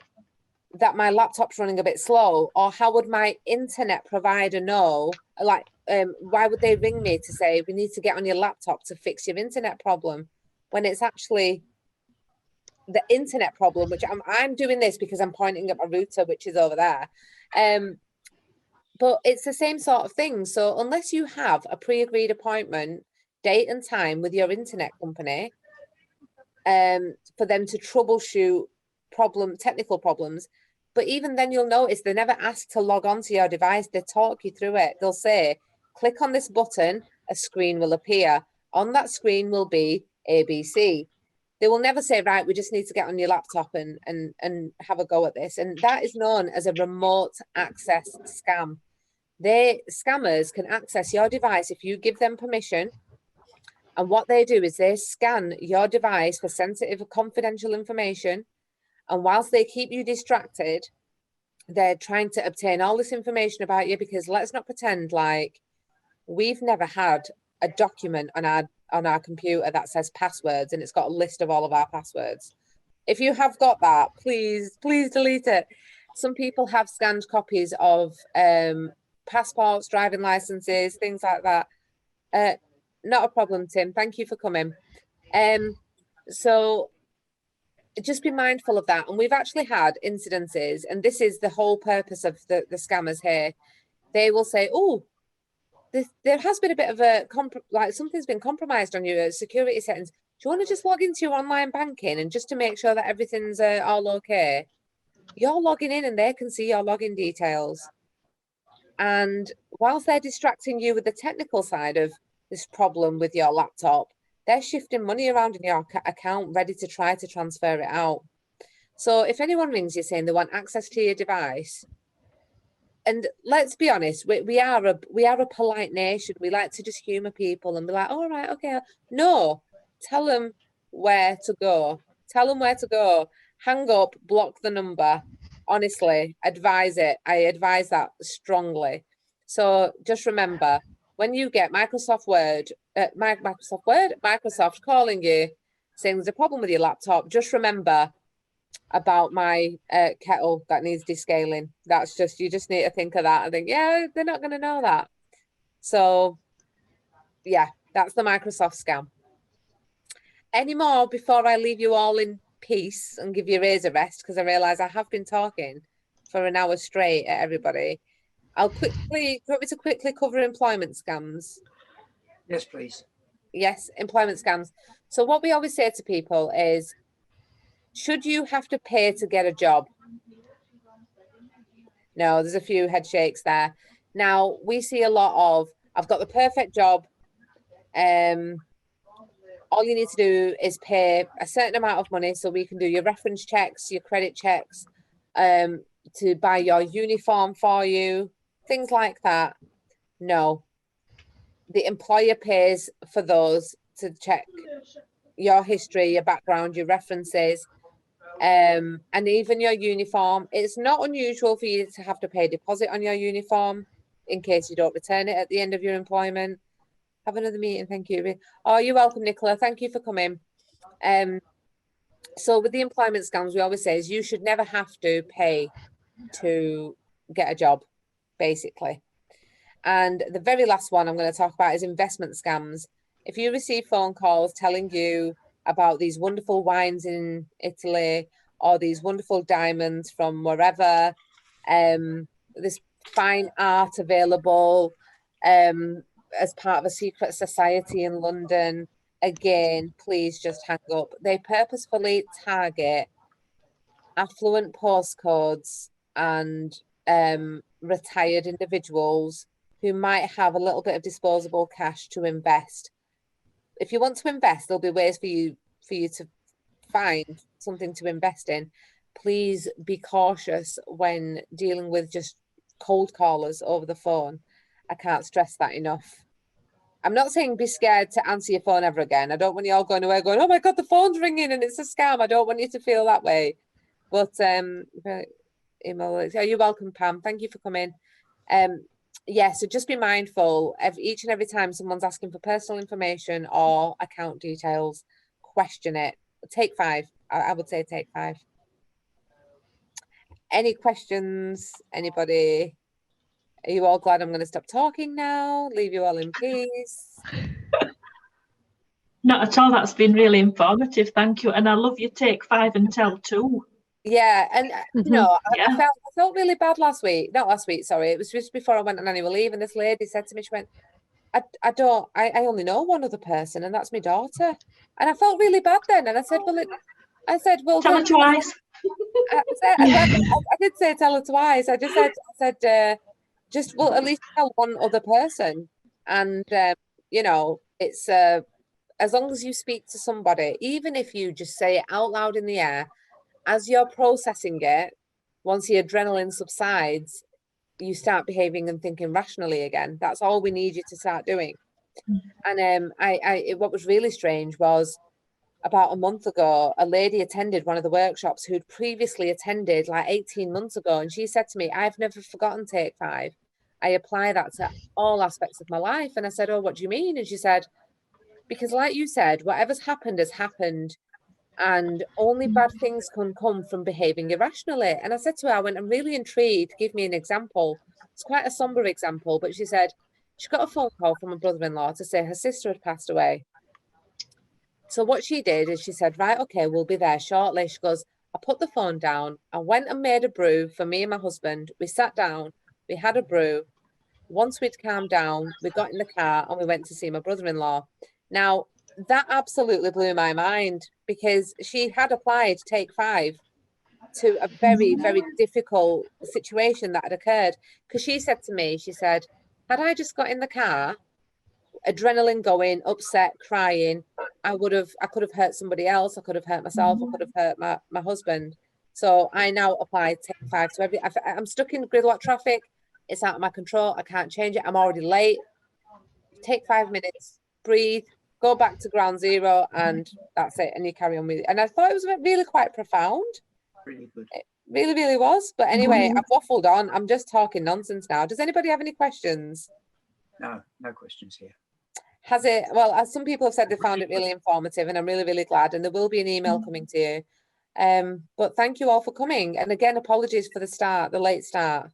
that my laptop's running a bit slow? Or how would my internet provider know? Like, why would they ring me to say, we need to get on your laptop to fix your internet problem, when it's actually the internet problem, which I'm doing this because I'm pointing at my router, which is over there. But it's the same sort of thing. So unless you have a pre-agreed appointment, date and time with your internet company, for them to troubleshoot technical problems, but even then you'll notice they never ask to log on to your device. They talk you through it. They'll say, click on this button, a screen will appear. On that screen will be ABC. They will never say, right, we just need to get on your laptop and have a go at this. And that is known as a remote access scam. Scammers can access your device if you give them permission. And what they do is they scan your device for sensitive, confidential information. And whilst they keep you distracted, they're trying to obtain all this information about you, because let's not pretend like we've never had a document on our computer that says passwords and it's got a list of all of our passwords. If you have got that, please delete it. Some people have scanned copies of passports, driving licenses, things like that. Not a problem, Tim. Thank you for coming. So just be mindful of that. And we've actually had incidences, and this is the whole purpose of the scammers here. They will say, oh, there has been a bit of a, something's been compromised on your security settings. Do you want to just log into your online banking and just to make sure that everything's all okay? You're logging in and they can see your login details. And whilst they're distracting you with the technical side of this problem with your laptop, they're shifting money around in your account, ready to try to transfer it out. So if anyone rings you saying they want access to your device, and let's be honest, we are a polite nation. We like to just humour people and be like, all right, okay. No, tell them where to go. Tell them where to go. Hang up, block the number. Honestly, advise it. I advise that strongly. So just remember, when you get Microsoft calling you saying there's a problem with your laptop, just remember about my kettle that needs descaling. That's just, you just need to think of that. I think, yeah, they're not going to know that. So yeah, that's the Microsoft scam. Any more before I leave you all in peace and give your ears a rest, because I realise I have been talking for an hour straight at everybody. Do you want me to quickly cover employment scams? Yes, please. Yes, employment scams. So what we always say to people is, should you have to pay to get a job? No, there's a few head shakes there. Now, we see a lot of, I've got the perfect job. All you need to do is pay a certain amount of money so we can do your reference checks, your credit checks, to buy your uniform for you, things like that. No, the employer pays for those to check your history, your background, your references, and even your uniform. It's not unusual for you to have to pay a deposit on your uniform in case you don't return it at the end of your employment. Have another meeting, thank you. Oh, you're welcome, Nicola. Thank you for coming. So with the employment scams, we always say is you should never have to pay to get a job, basically. And the very last one I'm going to talk about is investment scams. If you receive phone calls telling you about these wonderful wines in Italy or these wonderful diamonds from wherever, this fine art available as part of a secret society in London, again, please just hang up. They purposefully target affluent postcodes and retired individuals who might have a little bit of disposable cash to invest. If you want to invest, there'll be ways for you to find something to invest in. Please be cautious when dealing with just cold callers over the phone. I can't stress that enough. I'm not saying be scared to answer your phone ever again. I don't want you all going away going, oh my God, the phone's ringing and it's a scam. I don't want you to feel that way. But email. Oh, you're welcome, Pam. Thank you for coming. Yeah, so just be mindful each and every time someone's asking for personal information or account details, question it. Take 5. I would say take 5. Any questions? Anybody? Are you all glad I'm going to stop talking now? Leave you all in peace? Not at all. That's been really informative. Thank you. And I love your take 5 and tell too. Yeah, and you know, Yeah. I felt really bad last week. Not last week, sorry. It was just before I went on annual leave, and this lady said to me, she went, I only know one other person, and that's my daughter. And I felt really bad then. And I said, well, Tell her twice. I did say tell her twice. I just said, well, at least tell one other person. And you know, it's as long as you speak to somebody, even if you just say it out loud in the air, as you're processing it, once the adrenaline subsides, you start behaving and thinking rationally again. That's all we need you to start doing. And what was really strange was about a month ago, a lady attended one of the workshops who'd previously attended like 18 months ago. And she said to me, I've never forgotten take 5. I apply that to all aspects of my life. And I said, oh, what do you mean? And she said, because like you said, whatever's happened has happened. And only bad things can come from behaving irrationally. And I said to her, I'm really intrigued. Give me an example. It's quite a somber example, but she said she got a phone call from a brother-in-law to say her sister had passed away. So what she did is she said, right, okay, we'll be there shortly. She goes, I put the phone down. I went and made a brew for me and my husband. We sat down, we had a brew. Once we'd calmed down, we got in the car and we went to see my brother-in-law. Now, that absolutely blew my mind because she had applied take 5 to a very, very difficult situation that had occurred. Because she said to me, she said, had I just got in the car, adrenaline going, upset, crying, I could have hurt somebody else. I could have hurt myself. I could have hurt my husband. So I now apply take 5 to I'm stuck in gridlock traffic. It's out of my control. I can't change it. I'm already late. Take 5 minutes, breathe, go back to ground zero, and that's it. And you carry on with it. And I thought it was really quite profound. Really good. It really, really was. But anyway, I've waffled on. I'm just talking nonsense now. Does anybody have any questions? No questions here. Has it? Well, as some people have said, they found it really informative, and I'm really, really glad. And there will be an email coming to you. But thank you all for coming. And again, apologies for the late start.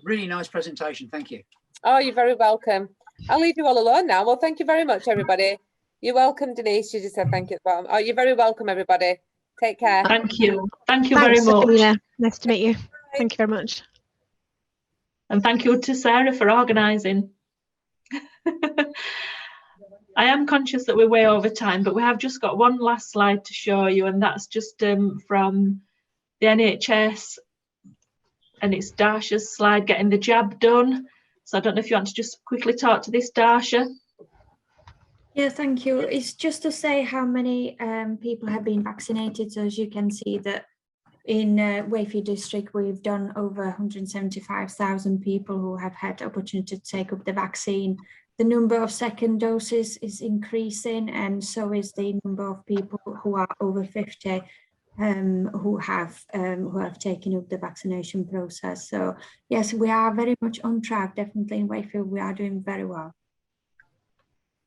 Really nice presentation. Thank you. Oh, you're very welcome. I'll leave you all alone now. Well, thank you very much, everybody. You're welcome, Denise. You just said thank you at the bottom. Oh, you're very welcome, everybody. Take care. Thank you. Thank you Thanks, very much. Sabrina. Nice to meet you. Thank you very much. And thank you to Sarah for organising. I am conscious that we're way over time, but we have just got one last slide to show you, and that's just from the NHS, and it's Darsha's slide, getting the jab done. So I don't know if you want to just quickly talk to this, Darsha. Yeah, thank you. It's just to say how many people have been vaccinated. So as you can see that in Wakefield district, we've done over 175,000 people who have had the opportunity to take up the vaccine. The number of second doses is increasing, and so is the number of people who are over 50 who have taken up the vaccination process. So yes, we are very much on track. Definitely in Wakefield, we are doing very well.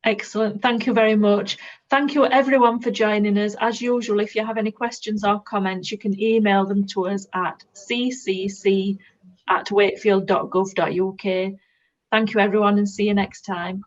Excellent. Thank you very much. Thank you everyone for joining us. As usual, if you have any questions or comments, you can email them to us at ccc@wakefield.gov.uk. Thank you everyone, and see you next time.